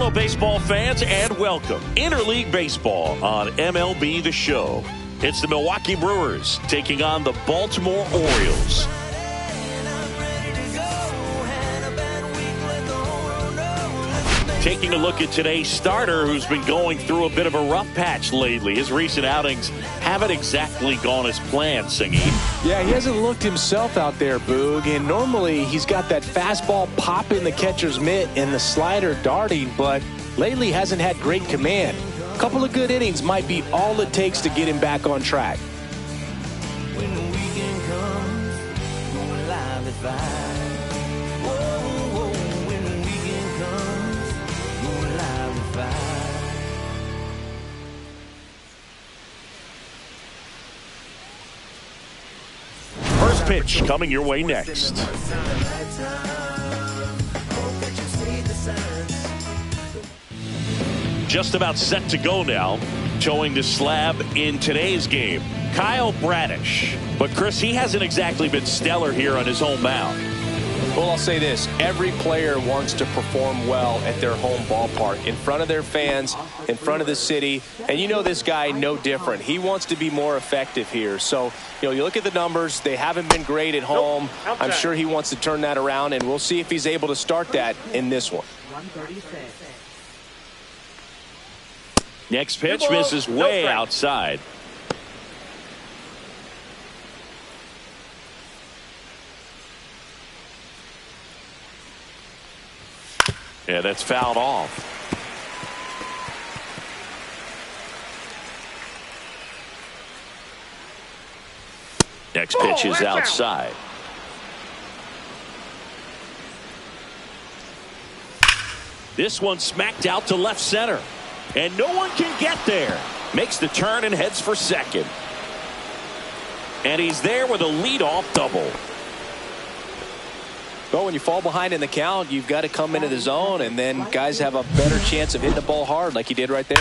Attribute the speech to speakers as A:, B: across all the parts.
A: Hello, baseball fans, and welcome. Interleague Baseball on MLB The Show. It's the Milwaukee Brewers taking on the Baltimore Orioles. Taking a look at today's starter, who's been going through a bit of a rough patch lately. His recent outings haven't exactly gone as planned, Singy.
B: Yeah, he hasn't looked himself out there, Boog. And normally he's got that fastball pop in the catcher's mitt and the slider darting, but lately hasn't had great command. A couple of good innings might be all it takes to get him back on track.
C: When the weekend comes, going live at 5. When the weekend comes, going live at 5.
A: First pitch coming your way next. Just about set to go now. Towing the slab in today's game, Kyle Bradish. But Chris, he hasn't exactly been stellar here on his home mound.
B: Well, I'll say this. Every player wants to perform well at their home ballpark, in front of their fans, in front of the city. And you know this guy no different. He wants to be more effective here. So, you look at the numbers. They haven't been great at home. I'm sure he wants to turn that around, and we'll see if he's able to start that in this one.
A: Next pitch misses way outside. Yeah, that's fouled off. Next pitch is outside. This one smacked out to left center. And no one can get there. Makes the turn and heads for second. And he's there with a leadoff double.
B: Well, when you fall behind in the count, you've got to come into the zone, and then guys have a better chance of hitting the ball hard like he did right there.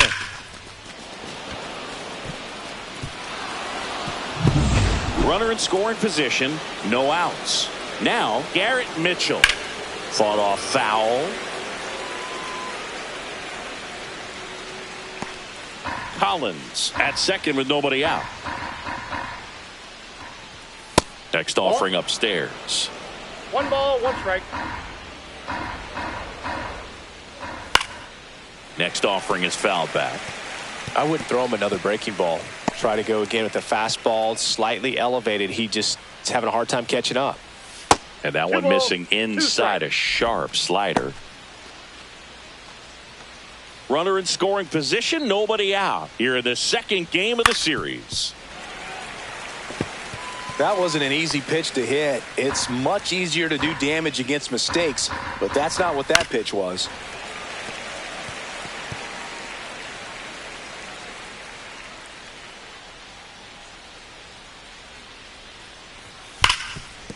A: Runner in scoring position, no outs. Now, Garrett Mitchell. Fought off foul. Collins at second with nobody out. Next offering upstairs.
D: 1 ball, 1 strike.
A: Next offering is fouled back.
B: I wouldn't throw him another breaking ball. Try to go again with the fastball, slightly elevated. He just is having a hard time catching up.
A: And that one missing inside a sharp slider. Runner in scoring position, nobody out here in the second game of the series.
B: That wasn't an easy pitch to hit. It's much easier to do damage against mistakes, but that's not what that pitch was.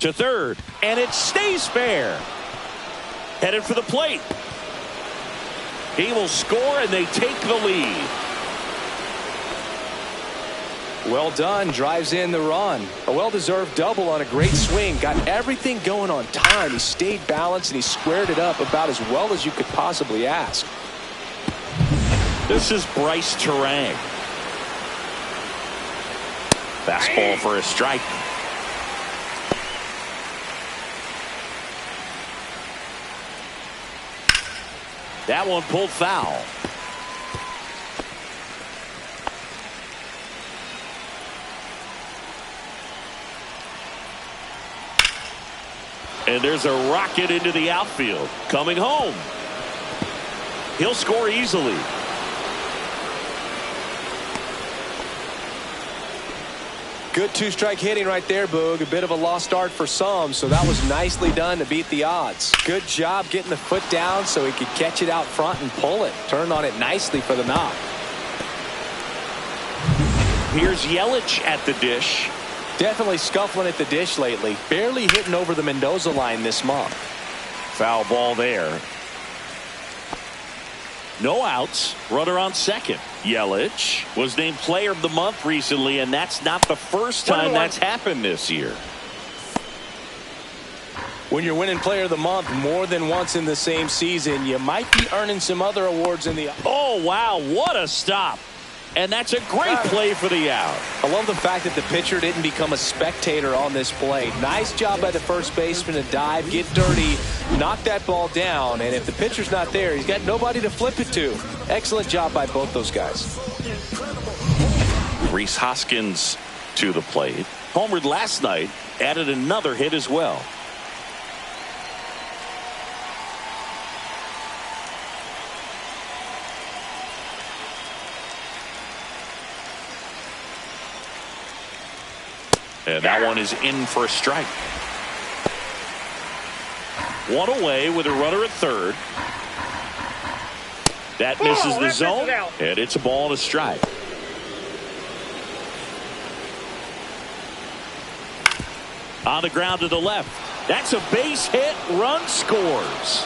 A: To third, and it stays fair. Headed for the plate. He will score, and they take the lead.
B: Well done. Drives in the run. A well-deserved double on a great swing. Got everything going on time. He stayed balanced, and he squared it up about as well as you could possibly ask.
A: This is Bryce Terang. Fastball for a strike. That one pulled foul. And there's a rocket into the outfield. Coming home. He'll score easily.
B: Good two-strike hitting right there, Boog. A bit of a lost start for some, so that was nicely done to beat the odds. Good job getting the foot down so he could catch it out front and pull it. Turned on it nicely for the knock.
A: Here's Yelich at the dish.
B: Definitely scuffling at the dish lately. Barely hitting over the Mendoza line this month.
A: Foul ball there. No outs. Runner on second. Yelich was named player of the month recently, and that's not the first time that's happened this year.
B: When you're winning player of the month more than once in the same season, you might be earning some other awards in the...
A: Oh, wow, what a stop. And that's a great play for the out.
B: I love the fact that the pitcher didn't become a spectator on this play. Nice job by the first baseman to dive, get dirty, knock that ball down. And if the pitcher's not there, he's got nobody to flip it to. Excellent job by both those guys.
A: Rhys Hoskins to the plate. Homered last night, added another hit as well. And that one is in for a strike. One away with a runner at third. That misses the zone, and it's a ball and a strike. On the ground to the left. That's a base hit. Run scores.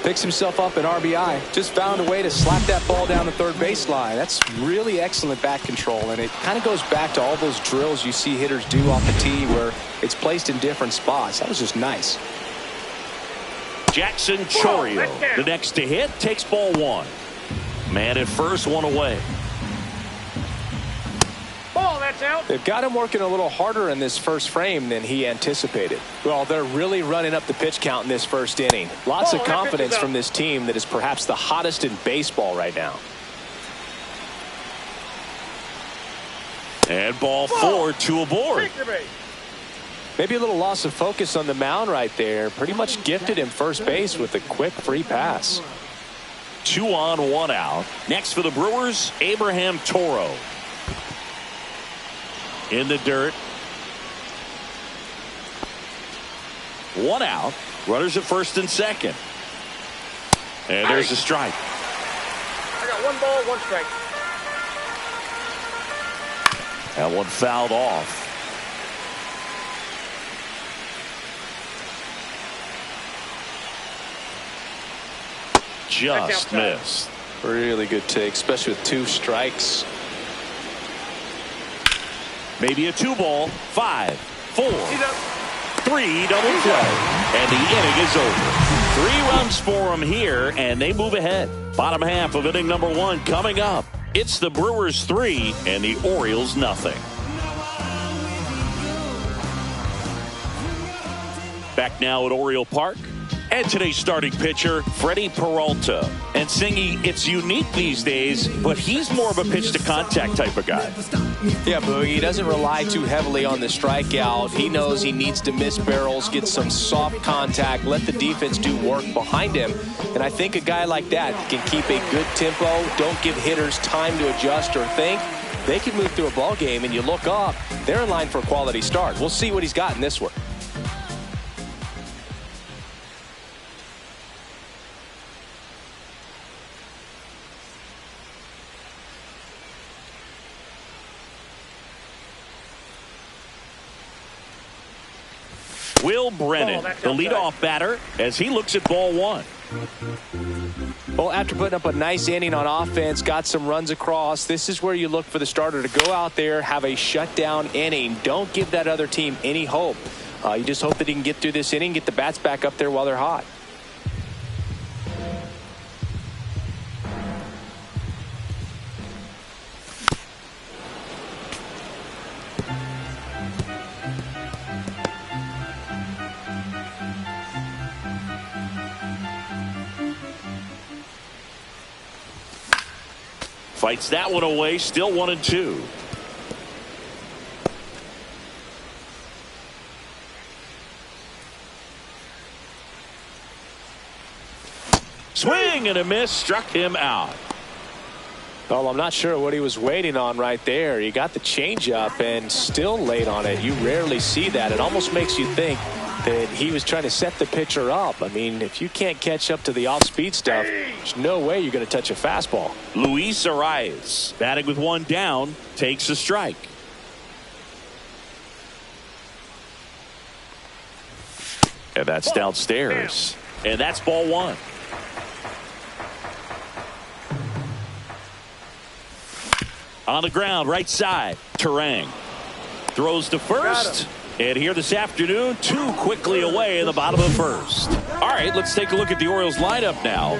B: Picks himself up an RBI. Just found a way to slap that ball down the third baseline. That's really excellent bat control, and it kind of goes back to all those drills you see hitters do off the tee where it's placed in different spots. That was just nice.
A: Jackson Chourio, the next to hit, takes ball one. Man at first, one away.
D: That's out.
B: They've got him working a little harder in this first frame than he anticipated. Well, they're really running up the pitch count in this first inning. Lots of confidence from this team that is perhaps the hottest in baseball right now.
A: And ball four, two aboard.
B: Maybe a little loss of focus on the mound right there. Pretty much gifted him first base with a quick free pass.
A: 2 on, 1 out. Next for the Brewers, Abraham Toro. In the dirt. 1 out. Runners at first and second. And there's a strike.
D: I got 1 ball, 1 strike.
A: That one fouled off. Just missed.
B: Really good take, especially with 2 strikes.
A: Maybe a 2 ball. 5, 4, 3 double play. And the inning is over. 3 runs for them here, and they move ahead. Bottom half of inning number 1 coming up. It's the Brewers 3 and the Orioles nothing. Back now at Oriole Park. And today's starting pitcher, Freddie Peralta. And Singy, it's unique these days, but he's more of a pitch-to-contact type of guy.
B: Yeah, Boogie, he doesn't rely too heavily on the strikeout. He knows he needs to miss barrels, get some soft contact, let the defense do work behind him. And I think a guy like that can keep a good tempo, don't give hitters time to adjust or think. They can move through a ball game, and you look up, they're in line for a quality start. We'll see what he's got in this one.
A: Will Brennan, the leadoff batter, as he looks at ball 1.
B: Well, after putting up a nice inning on offense, got some runs across, this is where you look for the starter to go out there, have a shutdown inning. Don't give that other team any hope. You just hope that he can get through this inning, get the bats back up there while they're hot.
A: Fights that one away, still 1-2. Swing and a miss, struck him out.
B: Well, I'm not sure what he was waiting on right there. He got the changeup and still late on it. You rarely see that. It almost makes you think that he was trying to set the pitcher up. I mean, if you can't catch up to the off-speed stuff, there's no way you're going to touch a fastball.
A: Luis Arias, batting with 1 down, takes a strike. And that's downstairs. And that's ball 1. On the ground, right side, Terang. throws to first. And here this afternoon, 2 quickly away in the bottom of the first. All right, let's take a look at the Orioles lineup now.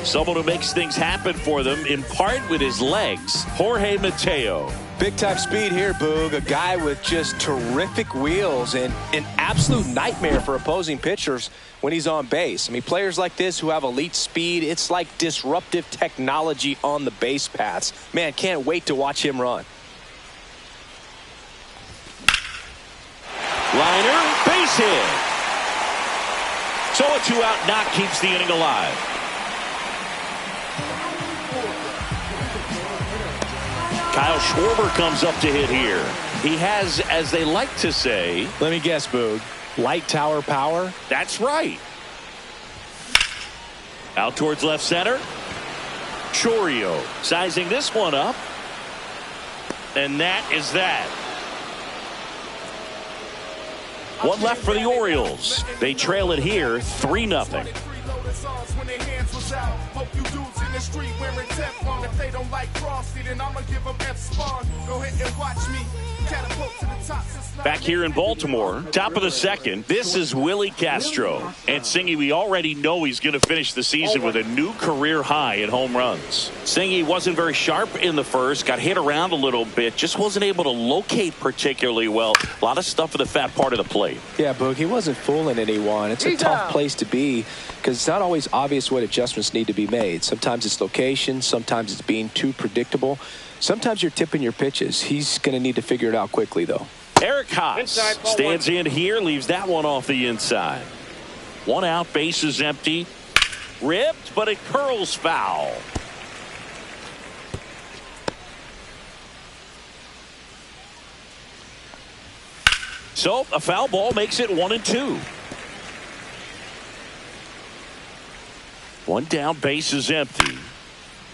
A: Someone who makes things happen for them, in part with his legs, Jorge Mateo.
B: Big-time speed here, Boog. A guy with just terrific wheels and an absolute nightmare for opposing pitchers when he's on base. I mean, players like this who have elite speed, it's like disruptive technology on the base paths. Man, can't wait to watch him run.
A: Liner, base hit. So a 2-out knock keeps the inning alive. Kyle Schwarber comes up to hit here. He has, as they like to say,
B: let me guess, Boog, light tower power?
A: That's right. Out towards left center. Chourio sizing this one up. And that is that. One left for the Orioles. They trail it here 3-0. Back here in Baltimore, top of the second, this is Willie Castro. And Singy, we already know he's going to finish the season with a new career high in home runs. Singy wasn't very sharp in the first, got hit around a little bit, just wasn't able to locate particularly well. A lot of stuff at the fat part of the plate.
B: Yeah, Boog, he wasn't fooling anyone. It's a tough place to be because it's not always obvious what adjustments need to be made. Sometimes it's location, sometimes it's being too predictable. Sometimes you're tipping your pitches. He's going to need to figure it out quickly, though.
A: Eric Haas stands in here, leaves that one off the inside. 1 out, base is empty. Ripped, but it curls foul. So a foul ball makes it 1-2. 1 down, base is empty.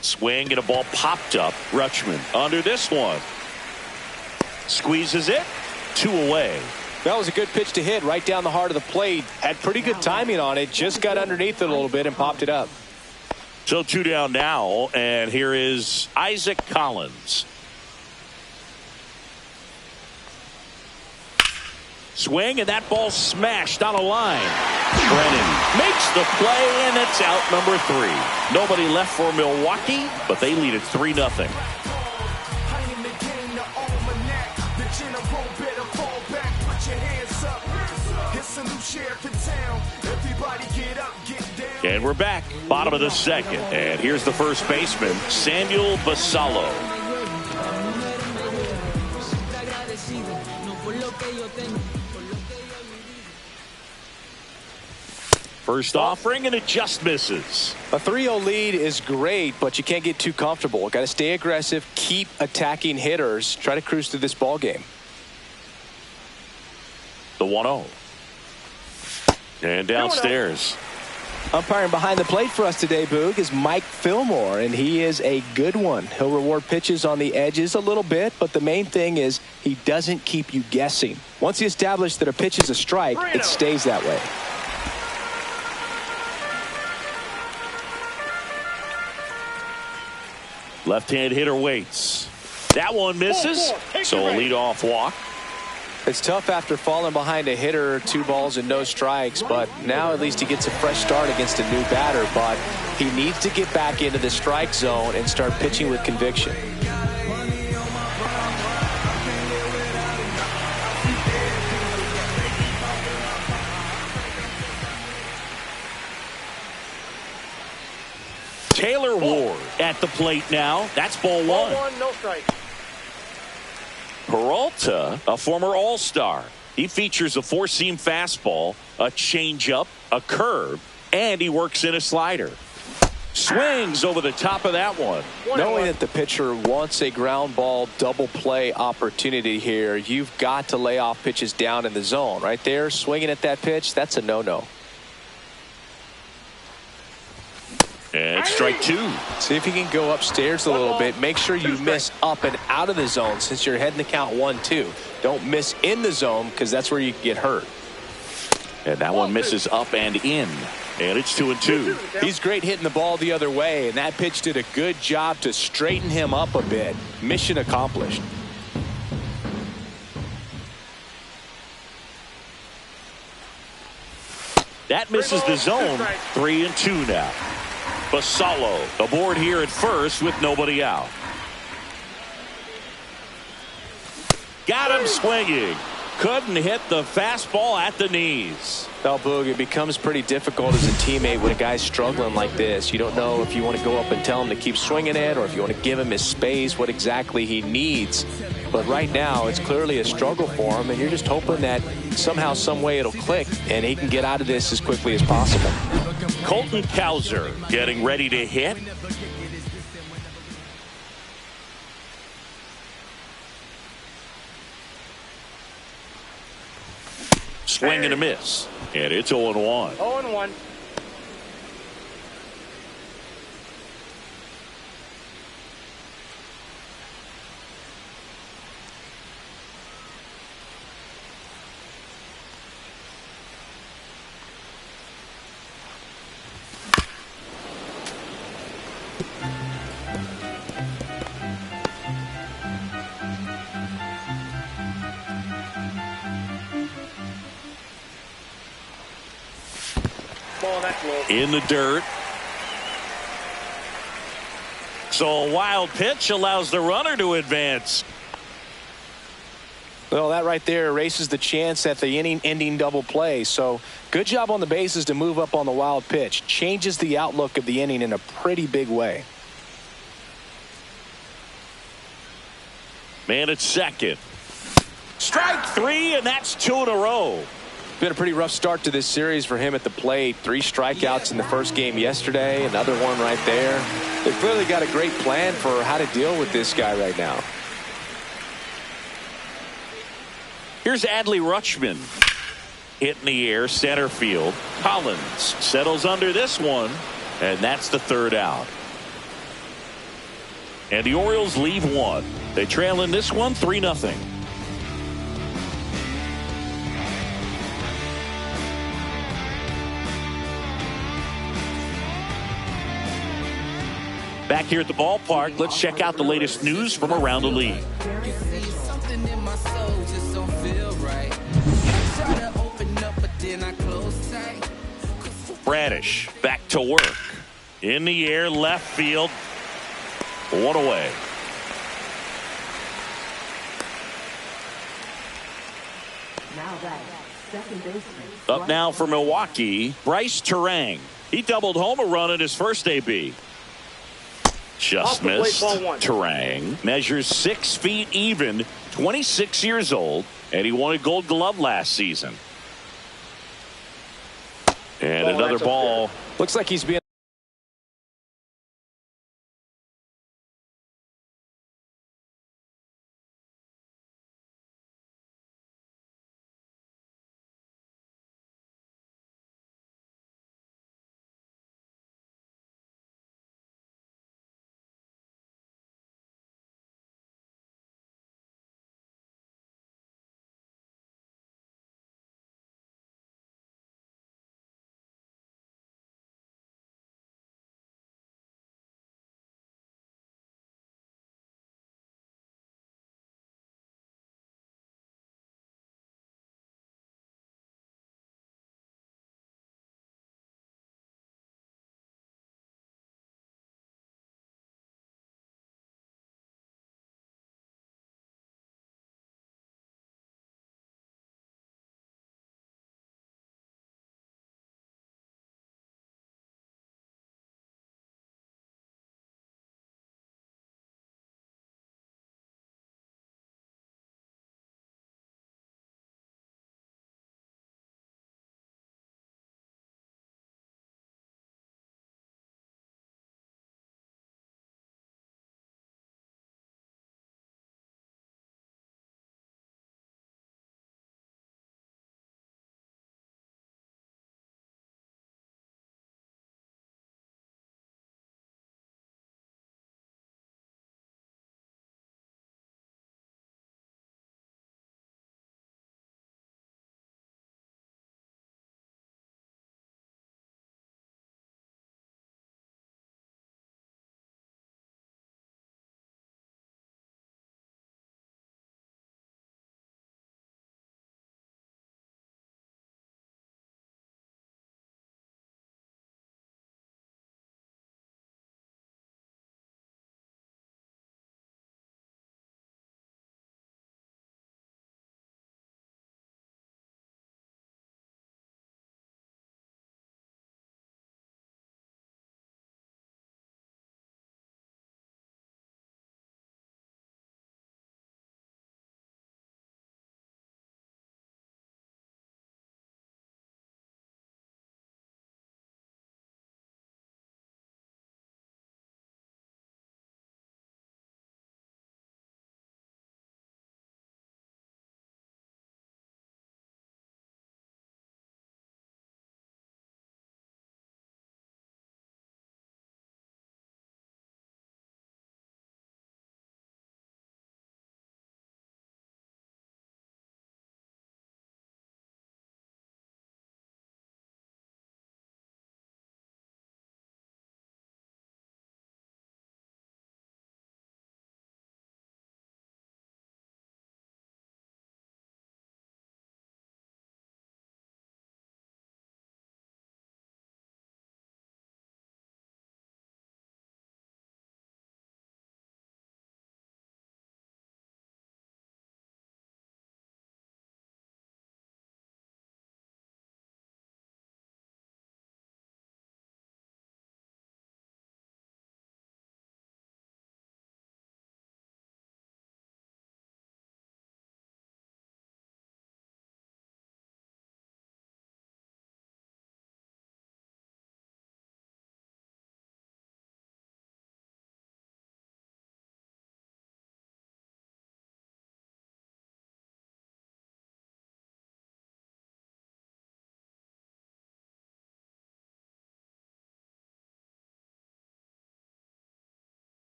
A: Swing and a ball popped up. Rutschman under this one. Squeezes it. 2 away.
B: That was a good pitch to hit right down the heart of the plate. Had pretty good timing on it. Just got underneath it a little bit and popped it up.
A: So 2 down now, and here is Isaac Collins. Swing, and that ball smashed on a line. Brennan makes the play, and it's out number 3. Nobody left for Milwaukee, but they lead it 3-0. And we're back, bottom of the second. And here's the first baseman, Samuel Basallo. First offering, and it just misses.
B: A 3-0 lead is great, but you can't get too comfortable. Got to stay aggressive, keep attacking hitters, try to cruise through this ball game.
A: The 1-0. And downstairs.
B: Umpiring behind the plate for us today, Boog, is Mike Fillmore, and he is a good one. He'll reward pitches on the edges a little bit, but the main thing is he doesn't keep you guessing. Once he establishes that a pitch is a strike, it stays that way.
A: Left-hand hitter waits. That one misses, so a leadoff walk.
B: It's tough after falling behind a hitter, 2 balls and no strikes, but now at least he gets a fresh start against a new batter, but he needs to get back into the strike zone and start pitching with conviction.
A: Taylor Ward at the plate now. That's ball 1.
D: Ball 1, no strike.
A: Peralta, a former All-Star. He features a 4-seam fastball, a changeup, a curve, and he works in a slider. Swings over the top of that one.
B: Knowing that the pitcher wants a ground ball double play opportunity here, you've got to lay off pitches down in the zone. Right there, swinging at that pitch, that's a no-no.
A: And strike 2.
B: See if you can go upstairs a little bit. Make sure you miss up and out of the zone since you're heading to count 1-2. Don't miss in the zone because that's where you get hurt.
A: And that one misses up and in. And it's 2-2.
B: He's great hitting the ball the other way, and that pitch did a good job to straighten him up a bit. Mission accomplished.
A: That misses the zone. 3-2 now. Basallo aboard here at first with nobody out. Got him swinging. Couldn't hit the fastball at the knees.
B: Well, Boog, it becomes pretty difficult as a teammate when a guy's struggling like this. You don't know if you want to go up and tell him to keep swinging it or if you want to give him his space, what exactly he needs. But right now, it's clearly a struggle for him, and you're just hoping that somehow, some way it'll click, and he can get out of this as quickly as possible.
A: Colton Cowser getting ready to hit. Swing and a miss. And it's 0-1.
D: 0-1.
A: In the dirt. So a wild pitch allows the runner to advance.
B: Well, that right there erases the chance at the inning-ending double play. So good job on the bases to move up on the wild pitch. Changes the outlook of the inning in a pretty big way.
A: Man at second. Strike three, and that's 2 in a row.
B: Been a pretty rough start to this series for him at the plate. 3 strikeouts in the first game yesterday. Another one right there. They've clearly got a great plan for how to deal with this guy right now.
A: Here's Adley Rutschman. Hit in the air, center field. Collins settles under this one, and that's the 3rd out. And the Orioles leave one. They trail in this one 3-0. Back here at the ballpark, let's check out the latest news from around the league. Bradish back to work. In the air, left field. 1 away. Up now for Milwaukee, Bryce Terang. He doubled home a run in his first AB. Just missed. Terang measures 6 feet even, 26 years old, and he won a Gold Glove last season. And another ball.
B: Looks like he's being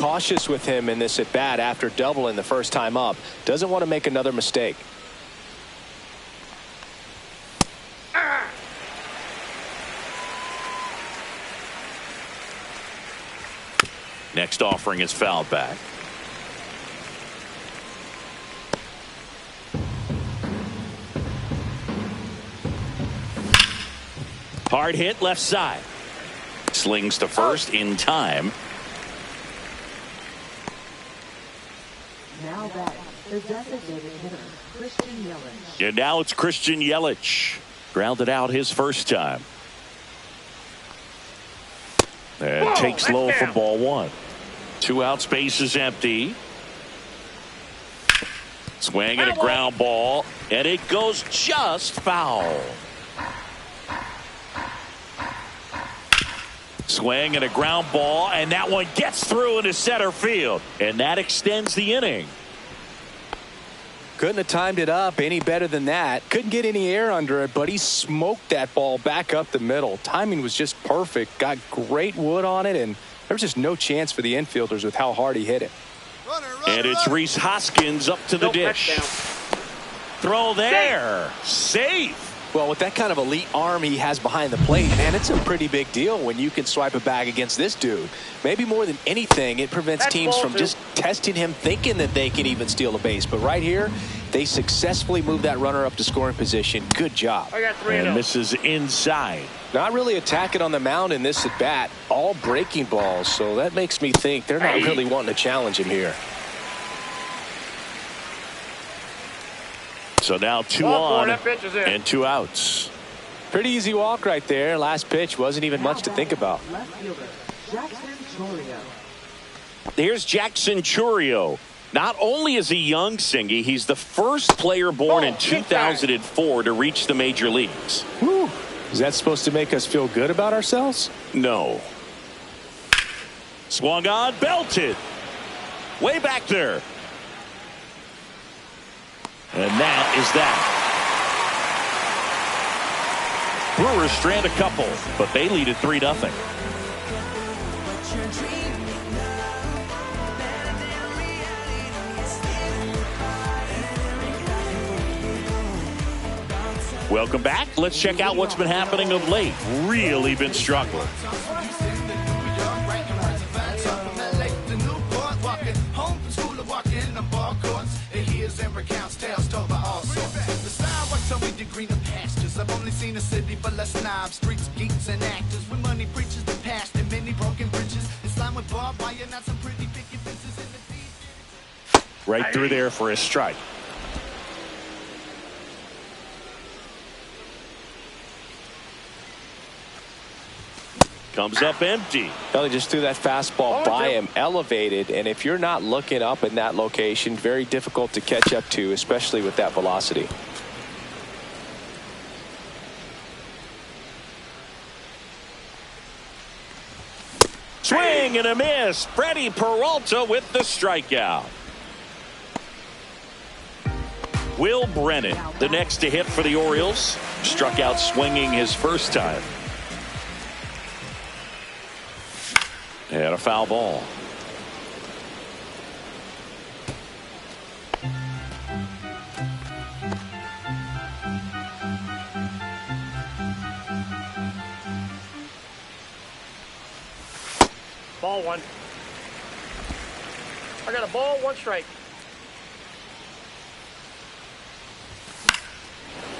B: cautious with him in this at bat after doubling the first time up. Doesn't want to make another mistake.
A: Next offering is fouled back. Hard hit left side. Slings to first in time.
E: Now back, the designated hitter, Christian Yelich.
A: And now it's Christian Yelich. Grounded out his first time. And takes low for ball one. 2 outs, base is empty. Swing and a ground ball. And it goes just foul. Swing and a ground ball, and that one gets through into center field, and that extends the inning.
B: Couldn't have timed it up any better than that. Couldn't get any air under it, but he smoked that ball back up the middle. Timing was just perfect. Got great wood on it, and there was just no chance for the infielders with how hard he hit it.
A: And it's Rhys Hoskins up to the dish. Throw there. Safe.
B: Well, with that kind of elite arm he has behind the plate, man, it's a pretty big deal when you can swipe a bag against this dude. Maybe more than anything, it prevents teams from just testing him, thinking that they can even steal a base. But right here, they successfully move that runner up to scoring position. Good job.
D: I got 3
A: and misses inside.
B: Not really attacking on the mound in this at bat. All breaking balls, so that makes me think they're not really wanting to challenge him here.
A: So now 2 on and 2 outs.
B: Pretty easy walk right there. Last pitch wasn't even much to think about.
A: Here's Jackson Chourio. Not only is he young, Singy, he's the first player born in 2004 to reach the major leagues.
B: Whew. Is that supposed to make us feel good about ourselves?
A: No. Swung on, belted. Way back there. And that is that. Brewers strand a couple, but they lead at 3-0. Welcome back. Let's check out what's been happening of late. Really been struggling.
F: I've only seen a city full of snobs, streets, geeks, and actors. When money preaches the past and many broken bridges. It's line with barbed wire, not some pretty picket fences in the deep.
A: Right through there for a strike. Comes up empty.
B: Well, he just threw that fastball by him, elevated, and if you're not looking up in that location, very difficult to catch up to, especially with that velocity.
A: Swing and a miss. Freddie Peralta with the strikeout. Will Brennan, the next to hit for the Orioles, struck out swinging his first time. And a foul ball.
D: Ball 1. I got a ball, 1 strike.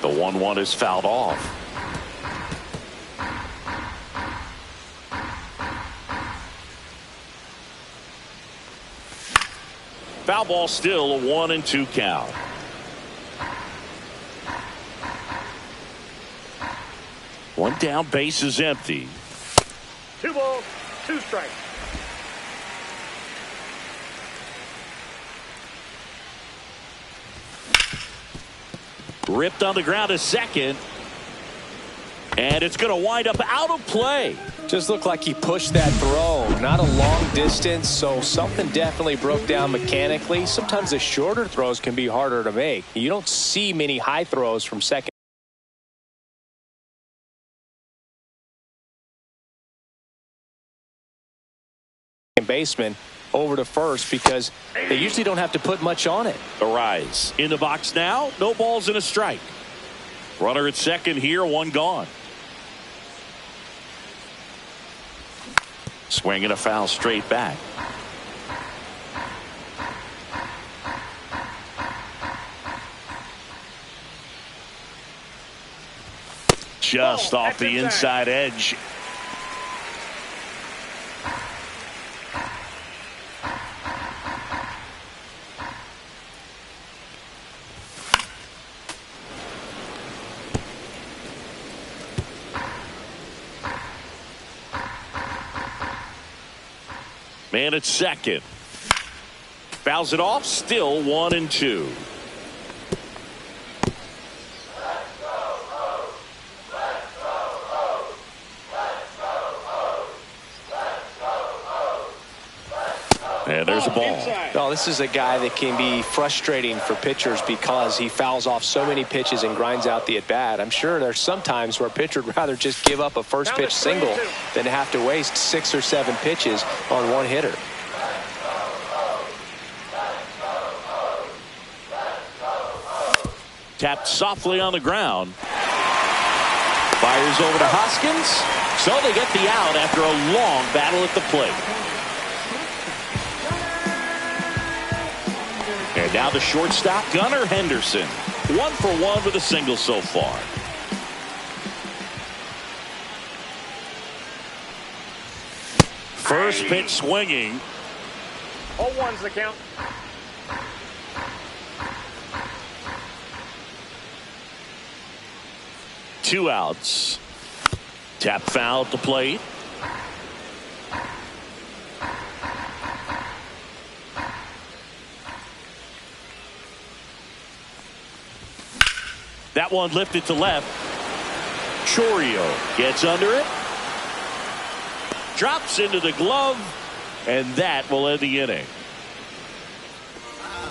A: The 1-1 is fouled off. Foul ball, still a 1-2 count. One down, base is empty.
D: 2 balls, 2 strikes.
A: Ripped on the ground to second. And it's going to wind up out of play.
B: Just looked like he pushed that throw. Not a long distance, so something definitely broke down mechanically. Sometimes the shorter throws can be harder to make. You don't see many high throws from second baseman. over to first because they usually don't have to put much on it.
A: Arise in the box now. No balls and a strike. Runner at second here, one gone. Swing and a foul straight back. Just off the inside edge. Man at second. Fouls it off. Still 1-2. And there's a ball.
B: Oh, this is a guy that can be frustrating for pitchers because he fouls off so many pitches and grinds out the at-bat. I'm sure there's some times where a pitcher would rather just give up a first pitch single than have to waste 6 or 7 pitches on one hitter.
A: Tapped softly on the ground. Fires over to Hoskins. So they get the out after a long battle at the plate. And now the shortstop, Gunnar Henderson. 1 for 1 with a single so far. First pitch swinging.
D: 0-1's the count.
A: Two outs. Tap foul at the plate. That one lifted to left. Chorio gets under it. Drops into the glove. And that will end the inning.